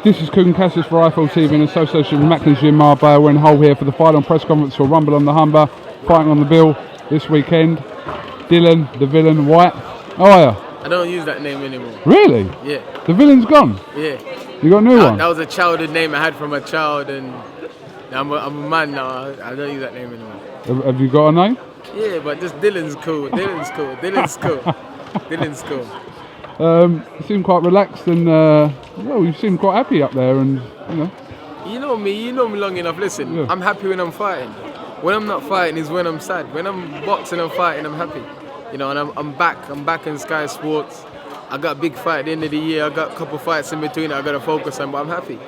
This is KUGAN CASSIUS for iFL TV in association with Macklin's Gym Marbella. We're in Hull here for the final press conference for Rumble on the Humber, fighting on the bill this weekend. Dillian, the villain, Whyte. How are you? I don't use that name anymore. Really? Yeah. The villain's gone? Yeah. You got a new one? That was a childhood name I had from a child, and I'm a man now. I don't use that name anymore. Have you got a name? Yeah, but just Dylan's cool. Dylan's cool. Dylan's cool. Dylan's cool. You seem quite relaxed and, well, you seem quite happy up there and, you know. You know me long enough. Listen, yeah. I'm happy when I'm fighting. When I'm not fighting is when I'm sad. When I'm boxing and fighting, I'm happy. You know, and I'm back in Sky Sports. I got a big fight at the end of the year. I got a couple fights in between I got to focus on, but I'm happy.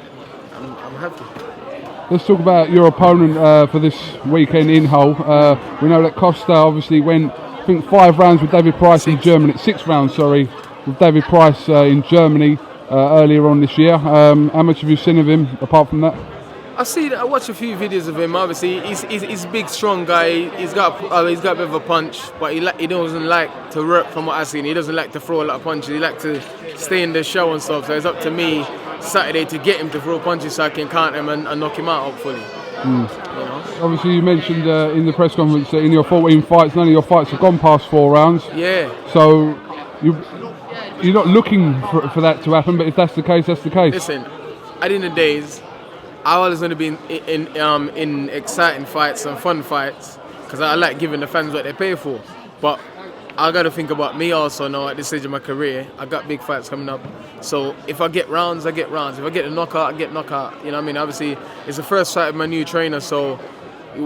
I'm happy. Let's talk about your opponent for this weekend in Hull. We know that Costa obviously went, I think, 5 rounds with David Price in Germany. 6 rounds, sorry, with David Price in Germany earlier on this year. How much have you seen of him apart from that? I watched a few videos of him. Obviously, he's a big, strong guy. He's got a bit of a punch, but he doesn't like to work. From what I've seen, he doesn't like to throw a lot of punches. He likes to stay in the show and stuff. So it's up to me Saturday to get him to throw punches so I can count him and knock him out, hopefully. You know? Obviously, you mentioned in the press conference that in your 14 fights, none of your fights have gone past 4 rounds. Yeah. So you're not looking for that to happen, but if that's the case, that's the case. Listen, at the end of the days, I always want to be in exciting fights and fun fights because I like giving the fans what they pay for. But I got to think about me also now at this stage of my career. I got big fights coming up. So if I get rounds, I get rounds. If I get a knockout, I get knockout. You know what I mean? Obviously, it's the first fight of my new trainer, so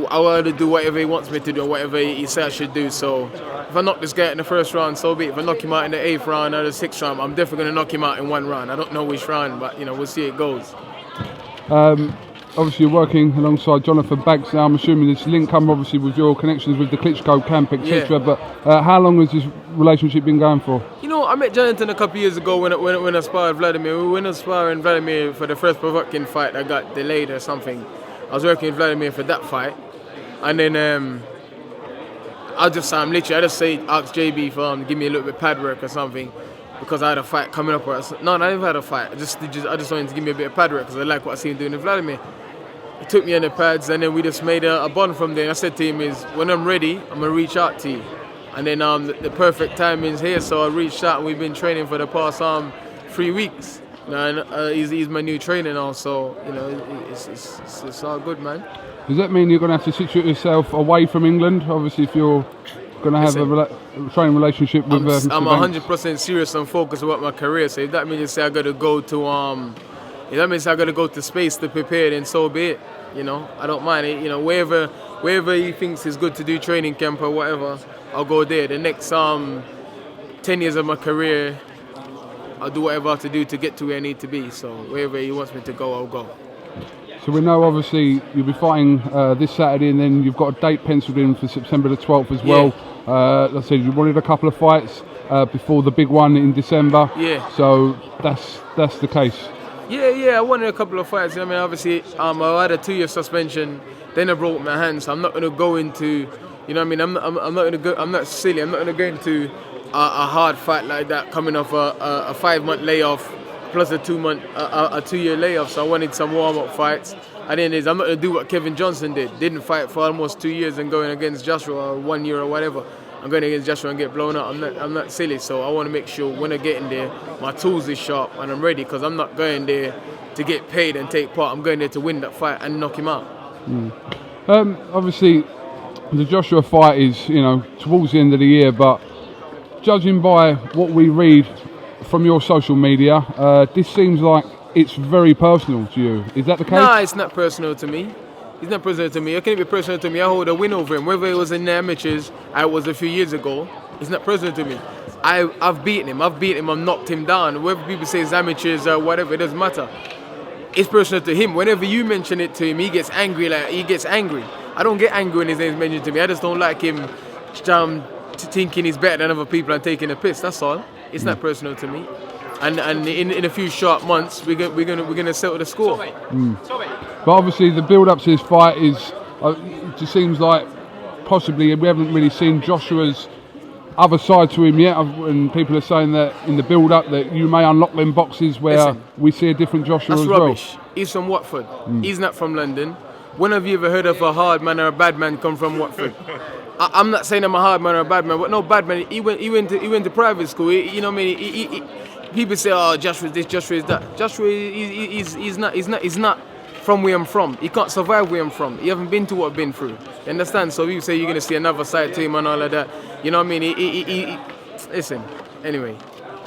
I want to do whatever he wants me to do, whatever he said I should do. So if I knock this guy in the first round, so be it. If I knock him out in the 8th round or the 6th round, I'm definitely going to knock him out in 1 round. I don't know which round, but, you know, we'll see how it goes. Obviously, you're working alongside Jonathan Baggs now. I'm assuming this link come obviously with your connections with the Klitschko camp, etc. Yeah. But how long has this relationship been going for? You know, I met Johnathon a couple of years ago when I sparred Vladimir. We went to sparring Vladimir for the first Provoking fight that got delayed or something. I was working with Vladimir for that fight, and then I just asked JB for give me a little bit of pad work or something. Because I had a fight coming up. No, I never had a fight. I just wanted to give me a bit of pad work because I like what I see him doing with Vladimir. He took me on the pads and then we just made a bond from there. And I said to him when I'm ready, I'm going to reach out to you. And then the perfect timing's here, so I reached out and we've been training for the past 3 weeks. You know, and he's my new trainer now, so you know it's all good, man. Does that mean you're going to have to situate yourself away from England? Obviously, if you're going to have a training relationship with I'm 100% serious and focused about my career. So if that means I got to go to if that means I got to go to space to prepare, then so be it. You know, I don't mind it. You know, wherever he thinks is good to do training camp or whatever, I'll go there. The next 10 years of my career, I'll do whatever I have to do to get to where I need to be. So wherever he wants me to go, I'll go. So we know obviously you'll be fighting this Saturday, and then you've got a date penciled in for September the 12th as well. Like I said, you wanted a couple of fights before the big one in December. Yeah. So that's the case. Yeah, I wanted a couple of fights. I mean, obviously, I had a 2-year suspension. Then I broke my hand, so I'm not going to go into, you know what I mean? I'm not going to go. I'm not silly. I'm not going to go into a hard fight like that, coming off a 5-month layoff plus a 2-year layoff. So I wanted some warm-up fights. And then I'm not going to do what Kevin Johnson did. Didn't fight for almost 2 years and going against Joshua or 1 year or whatever. I'm going against Joshua and get blown up. I'm not silly, so I want to make sure when I get in there, my tools is sharp and I'm ready, because I'm not going there to get paid and take part. I'm going there to win that fight and knock him out. Obviously, the Joshua fight is, you know, towards the end of the year, but judging by what we read from your social media, this seems like it's very personal to you. Is that the case? No, it's not personal to me. It's not personal to me. It can't be personal to me. I hold a win over him. Whether it was in the amateurs, I was a few years ago. It's not personal to me. I've beaten him. I've knocked him down. Whether people say it's amateurs or whatever, it doesn't matter. It's personal to him. Whenever you mention it to him, he gets angry. I don't get angry when his name's mentioned to me. I just don't like him thinking he's better than other people and taking a piss. That's all. It's not personal to me. And in a few short months, we're gonna settle the score. But obviously, the build-up to this fight is. It just seems like possibly we haven't really seen Joshua's other side to him yet, and people are saying that in the build-up that you may unlock them boxes where Listen, we see a different Joshua that's as rubbish. well. He's from Watford. He's not from London. When have you ever heard of a hard man or a bad man come from Watford? I'm not saying I'm a hard man or a bad man, but no bad man. He went to private school. You know what I mean? People say, oh, Joshua's this, Joshua is that. Joshua, he's not from where I'm from. He can't survive where I'm from. He haven't been to what I've been through. You understand? So you say you're gonna see another side to him and all of that. You know what I mean? Listen. Anyway,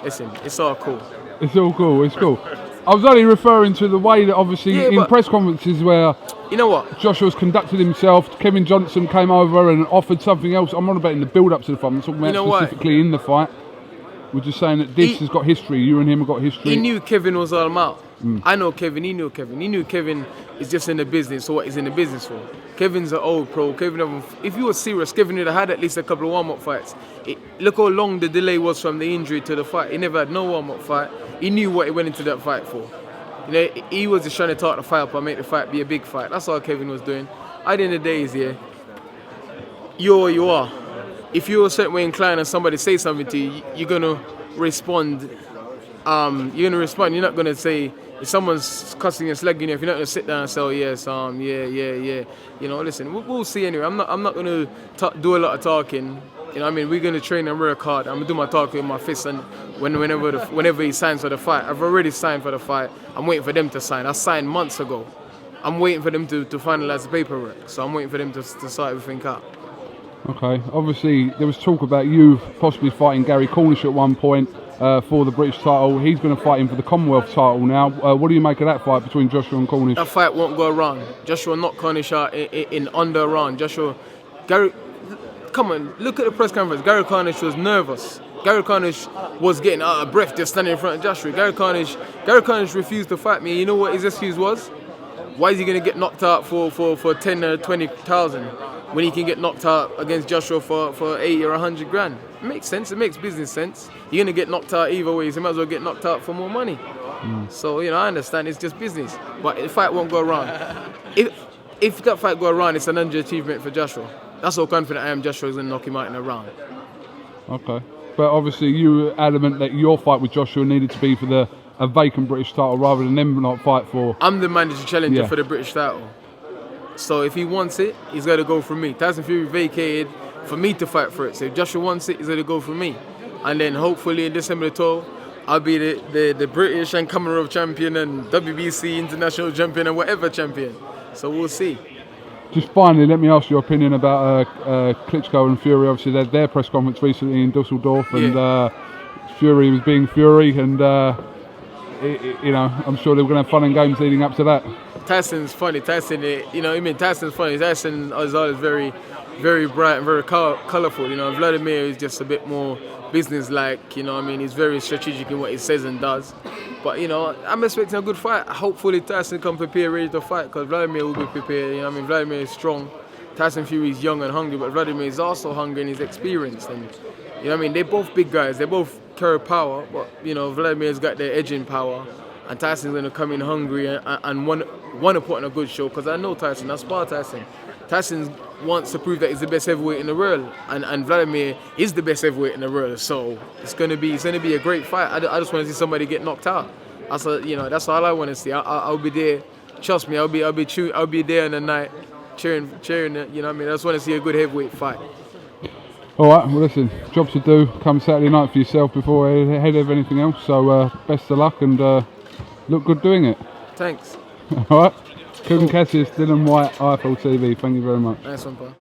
listen. It's all cool. It's all cool. It's cool. I was only referring to the way that obviously in press conferences where you know what Joshua's conducted himself. Kevin Johnson came over and offered something else. I'm not about in the build-up to the fight. I'm talking about specifically in the fight. We're just saying that this has got history. You and him have got history. He knew Kevin was all out. I know Kevin. He knew Kevin. He knew Kevin is just in the business. So what he's in the business for? Kevin's an old pro. Kevin, if he was serious, Kevin would have had at least a couple of warm-up fights. Look how long the delay was from the injury to the fight. He never had no warm-up fight. He knew what he went into that fight for. You know, he was just trying to talk the fight up and make the fight be a big fight. That's all Kevin was doing. At the end of the day, you're what you are. If you're a certain way inclined and somebody say something to you, you're gonna respond. You're not gonna say if someone's cussing and slagging you. If you're not gonna sit down and say, oh, yes, yeah. You know, listen, we'll see anyway. I'm not gonna do a lot of talking. You know what I mean? We're going to train and work hard. I'm going to do my talking with my fists and whenever he signs for the fight. I've already signed for the fight. I'm waiting for them to sign. I signed months ago. I'm waiting for them to finalise the paperwork. So I'm waiting for them to sort everything out. Okay. Obviously, there was talk about you possibly fighting Gary Cornish at one point for the British title. He's going to fight him for the Commonwealth title now. What do you make of that fight between Joshua and Cornish? That fight won't go around. Joshua knocked Cornish out in under a round. Gary... Come on, look at the press conference. Gary Cornish was nervous. Gary Cornish was getting out of breath just standing in front of Joshua. Gary Cornish refused to fight me. You know what his excuse was? Why is he going to get knocked out for 10 or 20,000 when he can get knocked out against Joshua for 80 or 100 grand? It makes sense. It makes business sense. You're going to get knocked out either way, so you might as well get knocked out for more money. So, you know, I understand it's just business. But the fight won't go around. If that fight go around, it's an underachievement for Joshua. That's how confident I am Joshua's going to knock him out in a round. Okay. But obviously you were adamant that your fight with Joshua needed to be for a vacant British title rather than them not fight for... I'm the mandatory challenger for the British title. So if he wants it, he's got to go for me. Tyson Fury vacated for me to fight for it. So if Joshua wants it, he's got to go for me. And then hopefully in December the 12th, I'll be the British and Commonwealth champion and WBC international champion and whatever champion. So we'll see. Just finally, let me ask your opinion about Klitschko and Fury. Obviously, they had their press conference recently in Dusseldorf, and Fury was being Fury, and you know, I'm sure they were going to have fun and games leading up to that. Tyson's funny. Tyson's funny. Tyson is always very, very bright and very colourful. You know, Vladimir is just a bit more business-like. You know, what I mean, he's very strategic in what he says and does. But, you know, I'm expecting a good fight. Hopefully Tyson can prepare, ready to fight, because Vladimir will be prepared. You know what I mean? Vladimir is strong. Tyson Fury is young and hungry, but Vladimir is also hungry and he's experienced. And, you know what I mean? They're both big guys. They both carry power, but, you know, Vladimir's got their edging power. And Tyson's going to come in hungry and want to put on a good show, because I know Tyson. I spar Tyson. Tyson wants to prove that he's the best heavyweight in the world, and Vladimir is the best heavyweight in the world. So it's gonna be a great fight. I just want to see somebody get knocked out. That's all I want to see. I'll be there. Trust me, I'll be there in the night, cheering. You know what I mean? I just want to see a good heavyweight fight. All right. Well, listen, job to do. Come Saturday night for yourself before ahead of anything else. So best of luck and look good doing it. Thanks. All right. KUGAN, CASSIUS, Dillian Whyte, IFL TV. Thank you very much. Nice one, pal.